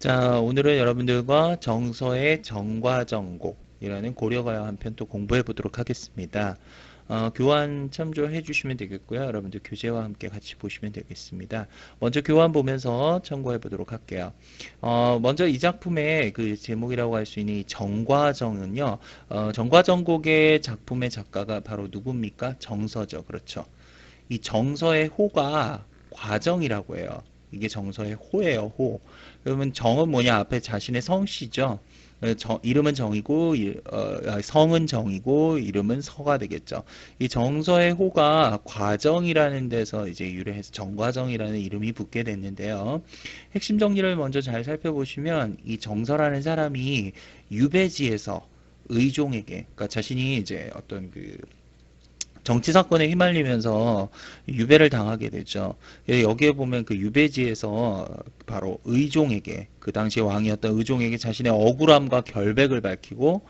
자, 오늘은 여러분들과 정서의 정과정곡이라는 고려가요 한 편 또 공부해 보도록 하겠습니다. 교환 참조해 주시면 되겠고요. 여러분들 교재와 함께 같이 보시면 되겠습니다. 먼저 교환 보면서 참고해 보도록 할게요. 먼저 이 작품의 그 제목이라고 할 수 있는 이 정과정은요. 정과정곡의 작품의 작가가 바로 누굽니까? 정서죠. 그렇죠. 이 정서의 호가 과정이라고 해요. 이게 정서의 호예요, 호. 그러면 정은 뭐냐? 앞에 자신의 성씨죠. 이름은 정이고, 성은 정이고, 이름은 서가 되겠죠. 이 정서의 호가 과정이라는 데서 이제 유래해서 정과정이라는 이름이 붙게 됐는데요. 핵심 정리를 먼저 잘 살펴보시면, 이 정서라는 사람이 유배지에서 의종에게, 그러니까 자신이 이제 어떤 그 정치 사건에 휘말리면서 유배를 당하게 되죠. 여기에 보면 그 유배지에서 바로 의종에게, 그 당시 왕이었던 의종에게 자신의 억울함과 결백을 밝히고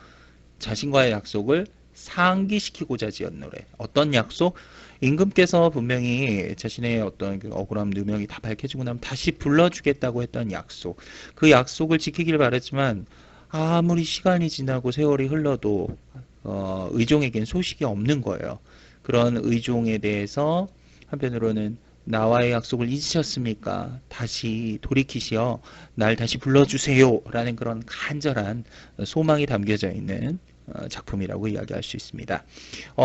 자신과의 약속을 상기시키고자 지은 노래. 어떤 약속? 임금께서 분명히 자신의 어떤 그 억울함, 누명이 다 밝혀지고 나면 다시 불러주겠다고 했던 약속. 그 약속을 지키길 바랬지만 아무리 시간이 지나고 세월이 흘러도 의종에겐 소식이 없는 거예요. 그런 의종에 대해서 한편으로는 나와의 약속을 잊으셨습니까? 다시 돌이키시어 날 다시 불러주세요. 라는 그런 간절한 소망이 담겨져 있는 작품이라고 이야기할 수 있습니다.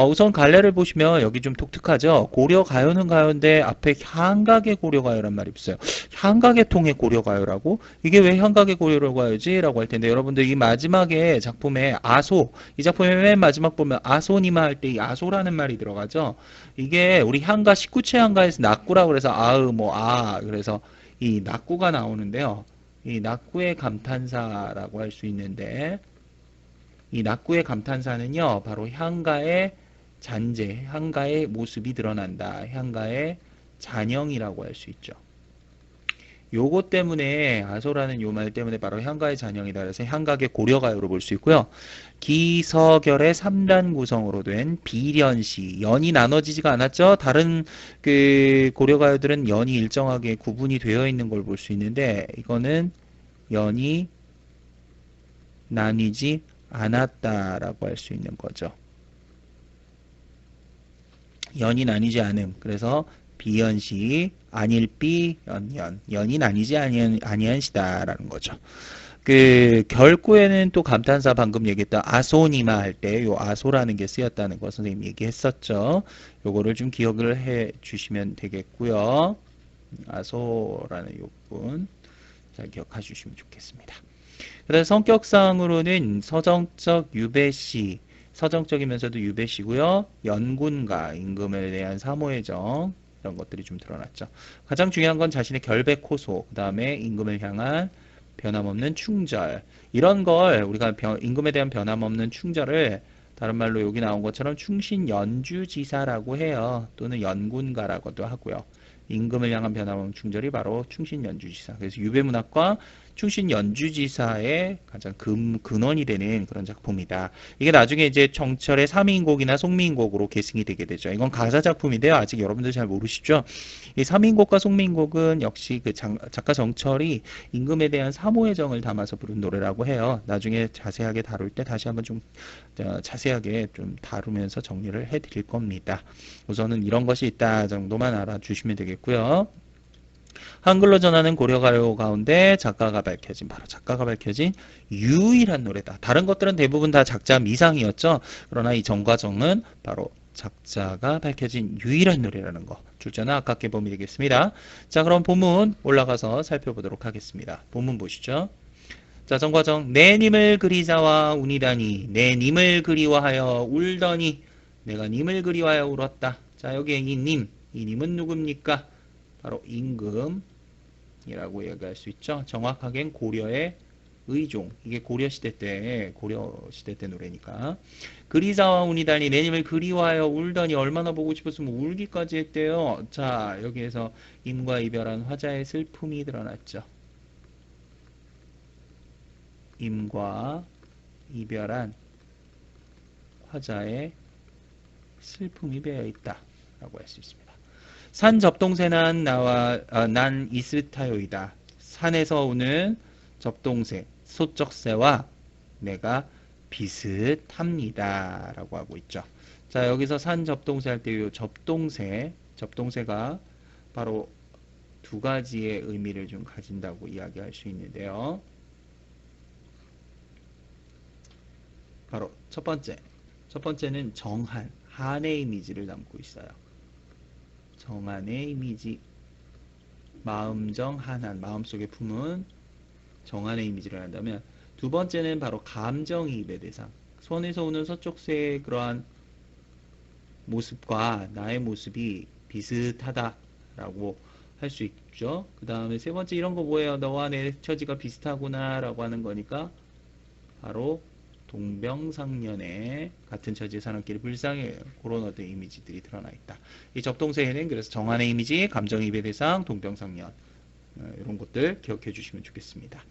우선 갈래를 보시면 여기 좀 독특하죠. 고려 가요는 가요인데 앞에 향각의 고려 가요란 말이 있어요. 향각의 통의 고려 가요라고? 이게 왜 향각의 고려 가요지? 라고 할 텐데 여러분들 이 마지막에 작품에 아소, 이 작품의 맨 마지막 보면 아소니마 할 때 이 아소라는 말이 들어가죠. 이게 우리 향가 19채 향가에서 낙구라고 그래서 아으 그래서 이 낙구가 나오는데요. 이 낙구의 감탄사라고 할 수 있는데 이 낙구의 감탄사는요, 바로 향가의 잔재, 향가의 모습이 드러난다. 향가의 잔영이라고 할 수 있죠. 요거 때문에 아소라는 요 말 때문에 바로 향가의 잔영이다. 그래서 향각의 고려가요로 볼 수 있고요. 기서결의 3단 구성으로 된 비련시, 연이 나눠지지가 않았죠. 다른 그 고려가요들은 연이 일정하게 구분이 되어 있는 걸 볼 수 있는데 이거는 연이 나뉘지 않았다라고 할 수 있는 거죠. 연이 나뉘지 않음. 그래서 비연시 아닐비 연연 연이 나뉘지 아니한시다라는 거죠. 그 결구에는 또 감탄사 방금 얘기했던 아소니마 할 때 요 아소라는 게 쓰였다는 거 선생님 얘기했었죠. 요거를 좀 기억을 해 주시면 되겠고요. 아소라는 요분 잘 기억해 주시면 좋겠습니다. 그래서 성격상으로는 서정적 유배시, 서정적이면서도 유배시고요. 연군가, 임금에 대한 사모의 정 이런 것들이 좀 드러났죠. 가장 중요한 건 자신의 결백 호소, 그 다음에 임금을 향한 변함없는 충절. 이런 걸 우리가 임금에 대한 변함없는 충절을 다른 말로 여기 나온 것처럼 충신연주지사라고 해요. 또는 연군가라고도 하고요. 임금을 향한 변함없는 충절이 바로 충신연주지사. 그래서 유배문학과 충신연주지사의 가장 근원이 되는 그런 작품이다. 이게 나중에 이제 정철의 삼인곡이나 송민곡으로 계승이 되게 되죠. 이건 가사 작품인데요. 아직 여러분들 잘 모르시죠? 이 삼인곡과 송민곡은 역시 그 작가 정철이 임금에 대한 사모의 정을 담아서 부른 노래라고 해요. 나중에 자세하게 다룰 때 다시 한번 좀 자세하게 좀 다루면서 정리를 해드릴 겁니다. 우선은 이런 것이 있다 정도만 알아주시면 되겠고요. 한글로 전하는 고려가요 가운데 작가가 밝혀진 유일한 노래다. 다른 것들은 대부분 다 작자 미상이었죠. 그러나 이 정과정은 바로 작자가 밝혀진 유일한 노래라는 거. 출제는 아깝게 범위 되겠습니다. 자, 그럼 본문 올라가서 살펴보도록 하겠습니다. 본문 보시죠. 자, 정과정. 내 님을 그리자와 운이다니. 내 님을 그리워하여 울더니 내가 님을 그리워하여 울었다. 자, 여기에 이 님. 이 님은 누굽니까? 바로 임금이라고 얘기할 수 있죠. 정확하게는 고려의 의종. 이게 고려 시대 때 노래니까. 그리자와 운이다니 내 님을 그리워하여 울더니 얼마나 보고 싶었으면 울기까지 했대요. 자, 여기에서 임과 이별한 화자의 슬픔이 드러났죠. 임과 이별한 화자의 슬픔이 배어 있다라고 할 수 있습니다. 산 접동새난 나와 난 이스타요이다. 산에서 오는 접동세, 소적세와 내가 비슷합니다. 라고 하고 있죠. 자, 여기서 산 접동세 할 때 이 접동세가 바로 두 가지의 의미를 좀 가진다고 이야기할 수 있는데요. 바로 첫 번째는 정한, 한의 이미지를 담고 있어요. 정한의 이미지, 마음정 한한, 마음속에 품은 정한의 이미지를 한다면 두 번째는 바로 감정이입의 대상, 손에서 오는 서쪽새의 그러한 모습과 나의 모습이 비슷하다라고 할 수 있죠. 그 다음에 세 번째 이런 거 뭐예요? 너와 내 처지가 비슷하구나 라고 하는 거니까 바로 동병상련의 같은 처지의 사람끼리 불쌍해요. 그런 어떤 이미지들이 드러나 있다. 이 접동세에는 그래서 정한의 이미지, 감정이입의 대상, 동병상련 이런 것들 기억해 주시면 좋겠습니다.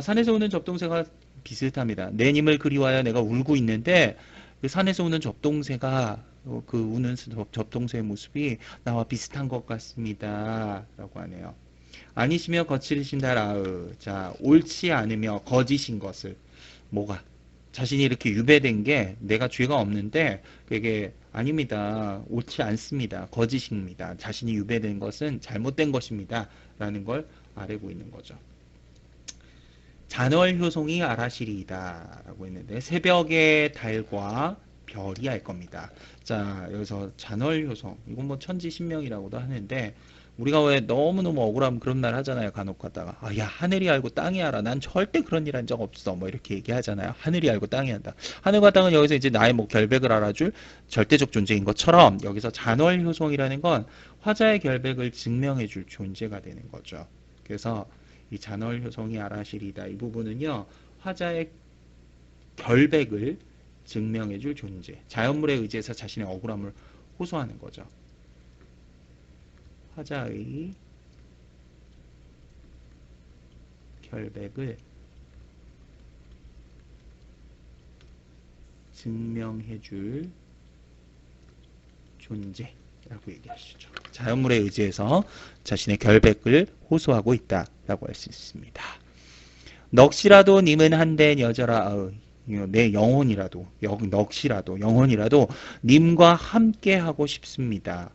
산에서 오는 접동새가 비슷합니다. 내 님을 그리워하여 내가 울고 있는데 그 산에서 오는 접동새가 그 우는 접동새의 모습이 나와 비슷한 것 같습니다. 라고 하네요. 아니시며 거칠으신다 라으. 자, 옳지 않으며 거짓인 것을 뭐가? 자신이 이렇게 유배된 게 내가 죄가 없는데 그게 아닙니다. 옳지 않습니다. 거짓입니다. 자신이 유배된 것은 잘못된 것입니다. 라는 걸 아뢰고 있는 거죠. 잔월효송이 아라시리이다 라고 했는데 새벽의 달과 별이 알 겁니다. 자, 여기서 잔월효송, 이건 뭐 천지신명이라고도 하는데 우리가 왜 너무너무 억울하면 그런 말 하잖아요. 간혹 가다가 야 하늘이 알고 땅이 알아. 난 절대 그런 일 한 적 없어. 뭐 이렇게 얘기하잖아요. 하늘이 알고 땅이 안다. 하늘과 땅은 여기서 이제 나의 뭐 결백을 알아줄 절대적 존재인 것처럼 여기서 잔월효송이라는 건 화자의 결백을 증명해 줄 존재가 되는 거죠. 그래서 이 잔월효송이 아라시리다 이 부분은요 화자의 결백을 증명해줄 존재, 자연물에 의지해서 자신의 억울함을 호소하는 거죠. 화자의 결백을 증명해줄 존재라고 얘기하시죠. 자연물에 의지해서 자신의 결백을 호소하고 있다라고 할 수 있습니다. 넋이라도 님은 한데 여져라. 내 영혼이라도 넋이라도 영혼이라도 님과 함께 하고 싶습니다.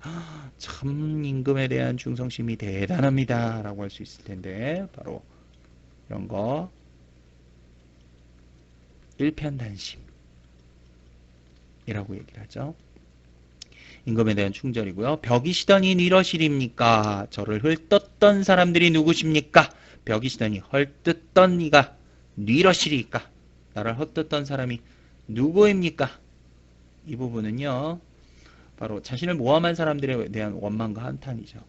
참 임금에 대한 충성심이 대단합니다 라고 할 수 있을 텐데 바로 이런 거 일편단심이라고 얘기를 하죠. 임금에 대한 충절이고요. 벽이시더니 니러시립니까? 저를 헐떴던 사람들이 누구십니까? 벽이시더니 헐뜯던 이가 니러시리까? 나를 헛뜯던 사람이 누구입니까? 이 부분은요. 바로 자신을 모함한 사람들에 대한 원망과 한탄이죠.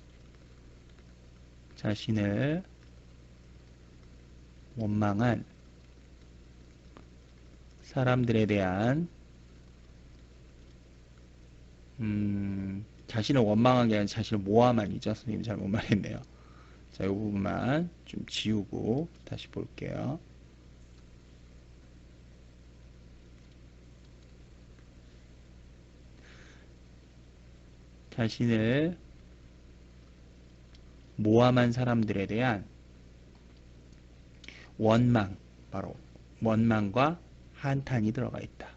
자신을 원망한 사람들에 대한 자신을 원망한 게 아니라 자신을 모함한이죠. 선생님이 잘못 말했네요. 자, 이 부분만 좀 지우고 다시 볼게요. 자신을 모함한 사람들에 대한 원망, 바로 원망과 한탄이 들어가 있다.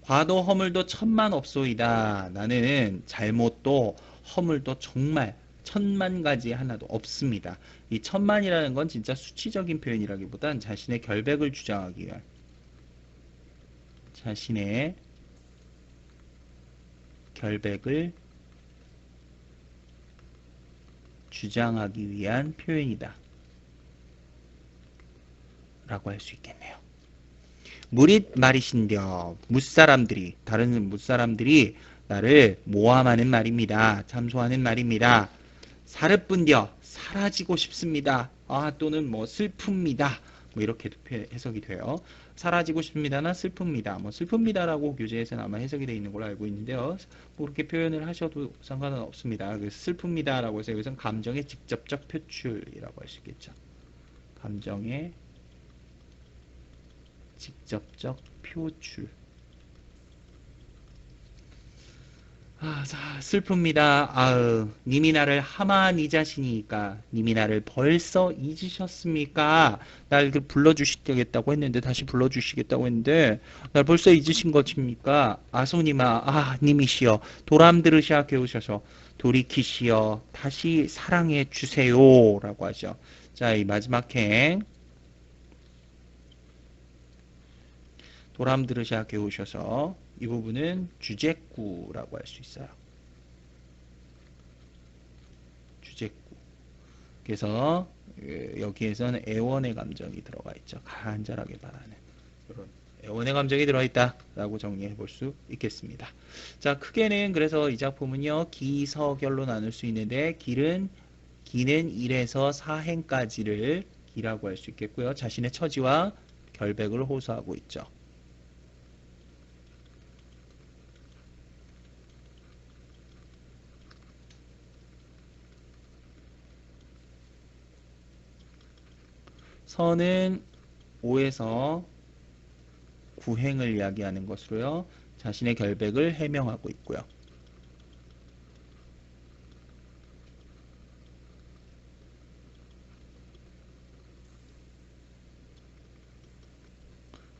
과도 허물도 천만 없소이다. 나는 잘못도 허물도 정말 천만 가지 하나도 없습니다. 이 천만이라는 건 진짜 수치적인 표현이라기보단 자신의 결백을 주장하기 위한 자신의 결백을 주장하기 위한 표현이다 라고 할 수 있겠네요. 무릿 말이신겨 무사람들이 다른 무사람들이 나를 모함하는 말입니다. 참소하는 말입니다. 사르뿐디어 사라지고 싶습니다. 또는 뭐 슬픕니다. 뭐 이렇게도 해석이 돼요. 사라지고 싶습니다나 슬픕니다. 뭐 슬픕니다라고 교재에서는 아마 해석이 되어 있는 걸로 알고 있는데요. 뭐 그렇게 표현을 하셔도 상관은 없습니다. 그래서 슬픕니다라고 해서 여기서는 감정의 직접적 표출이라고 할 수 있겠죠. 감정의 직접적 표출. 슬픕니다. 님이 나를 하만 이 자신이니까 님이 나를 벌써 잊으셨습니까? 날 불러주시겠다고 했는데 다시 불러주시겠다고 했는데 날 벌써 잊으신 것입니까? 아소님아, 님이시여 도람 들으시아 깨우셔서 돌이키시어 다시 사랑해 주세요라고 하죠. 자, 이 마지막 행 도람 들으시아 깨우셔서 이 부분은 주제구라고 할 수 있어요. 주제구. 그래서 여기에서는 애원의 감정이 들어가 있죠. 간절하게 바라는 이런 애원의 감정이 들어있다 라고 정리해 볼 수 있겠습니다. 자, 크게는 그래서 이 작품은요 기서결로 나눌 수 있는데 기는 1에서 4행까지를 기라고 할 수 있겠고요. 자신의 처지와 결백을 호소하고 있죠. 서는 5에서 9행을 이야기하는 것으로요. 자신의 결백을 해명하고 있고요.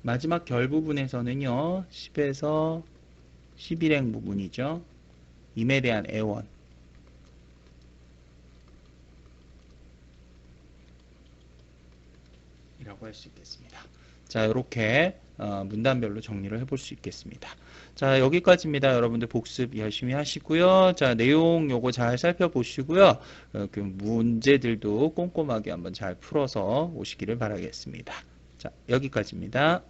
마지막 결 부분에서는요. 10에서 11행 부분이죠. 임에 대한 애원. 이라고 할 수 있겠습니다. 자, 이렇게 문단별로 정리를 해볼 수 있겠습니다. 자, 여기까지입니다. 여러분들 복습 열심히 하시고요. 자, 내용 요거 잘 살펴보시고요. 그 문제들도 꼼꼼하게 한번 잘 풀어서 오시기를 바라겠습니다. 자, 여기까지입니다.